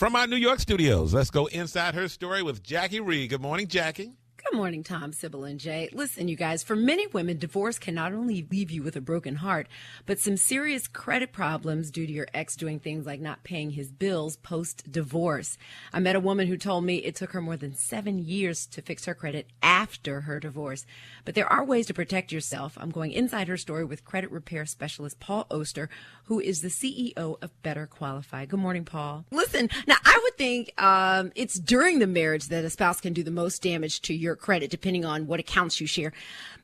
From our New York studios, let's go inside her story with Jackie Reed. Good morning, Jackie. Good morning, Tom, Sybil, and Jay. Listen, you guys, for many women, divorce can not only leave you with a broken heart, but some serious credit problems due to your ex doing things like not paying his bills post-divorce. I met a woman who told me it took her more than 7 years to fix her credit after her divorce. But there are ways to protect yourself. I'm going inside her story with credit repair specialist Paul Oster, who is the CEO of Better Qualify. Good morning, Paul. Listen, now I would think it's during the marriage that a spouse can do the most damage to your credit, depending on what accounts you share.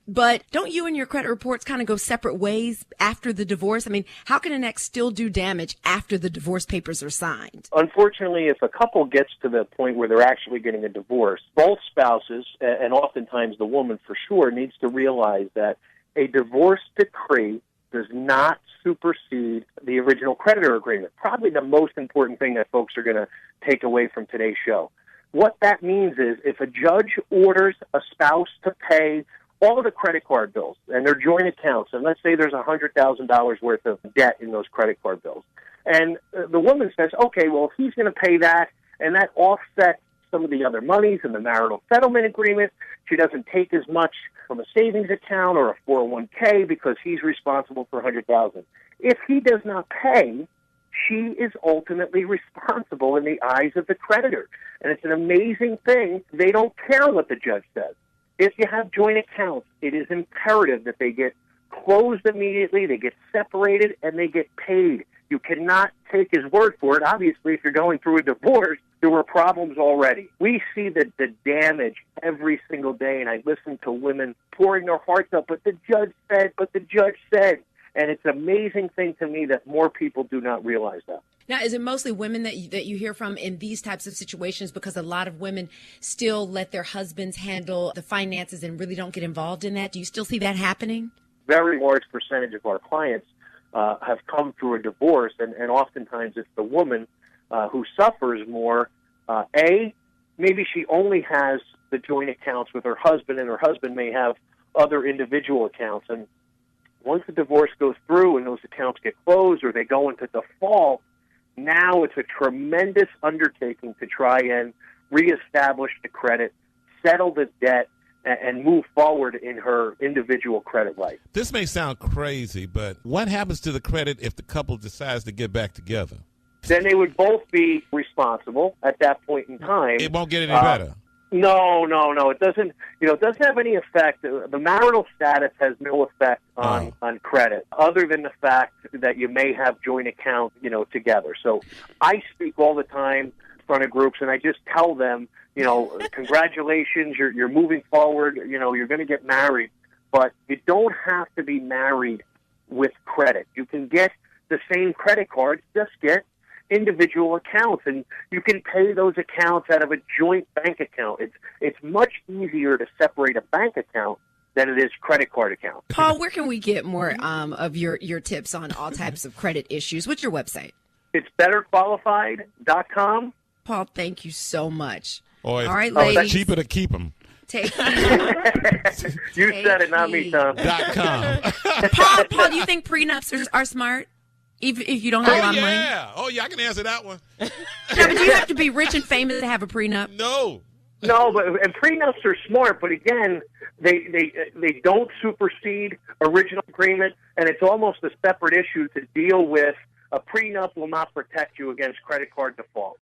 But don't you and your credit reports kind of go separate ways after the divorce? I mean, how can an ex still do damage after the divorce papers are signed? Unfortunately, if a couple gets to the point where they're actually getting a divorce, both spouses, and oftentimes the woman for sure, needs to realize that a divorce decree does not supersede the original creditor agreement. Probably the most important thing that folks are going to take away from today's show. What that means is if a judge orders a spouse to pay all of the credit card bills and their joint accounts, and let's say there's $100,000 worth of debt in those credit card bills, and the woman says, okay, well, if he's going to pay that, and that offsets some of the other monies in the marital settlement agreement, she doesn't take as much from a savings account or a 401k because he's responsible for $100,000. If he does not pay, she is ultimately responsible in the eyes of the creditor. And it's an amazing thing. They don't care what the judge says. If you have joint accounts, it is imperative that they get closed immediately, they get separated, and they get paid. You cannot take his word for it. Obviously, if you're going through a divorce, there were problems already. We see the damage every single day, and I listen to women pouring their hearts out, but the judge said. And it's an amazing thing to me that more people do not realize that. Now, is it mostly women that you hear from in these types of situations? Because a lot of women still let their husbands handle the finances and really don't get involved in that. Do you still see that happening? Very large percentage of our clients have come through a divorce, and oftentimes it's the woman who suffers more. Maybe she only has the joint accounts with her husband, and her husband may have other individual accounts. And once the divorce goes through and those accounts get closed or they go into default, now it's a tremendous undertaking to try and reestablish the credit, settle the debt, and move forward in her individual credit life. This may sound crazy, but what happens to the credit if the couple decides to get back together? Then they would both be responsible at that point in time. It won't get any better. No. It doesn't. It doesn't have any effect. The marital status has no effect on credit, other than the fact that you may have joint accounts, together. So I speak all the time in front of groups, and I just tell them, congratulations, you're moving forward. You're going to get married, but you don't have to be married with credit. You can get the same credit cards, just get individual accounts, and you can pay those accounts out of a joint bank account. It's much easier to separate a bank account than it is credit card account. Paul, where can we get more of your tips on all types of credit issues? What's your website? It's betterqualified.com. Paul, thank you so much. All right, ladies. It's cheaper to keep them. You said it, not me, Tom. .com. Paul, do you think prenups are smart? If you don't have a lot of money? Oh, yeah, I can answer that one. No, but do you have to be rich and famous to have a prenup? No, and prenups are smart, but again, they don't supersede original agreement, and it's almost a separate issue to deal with. A prenup will not protect you against credit card default.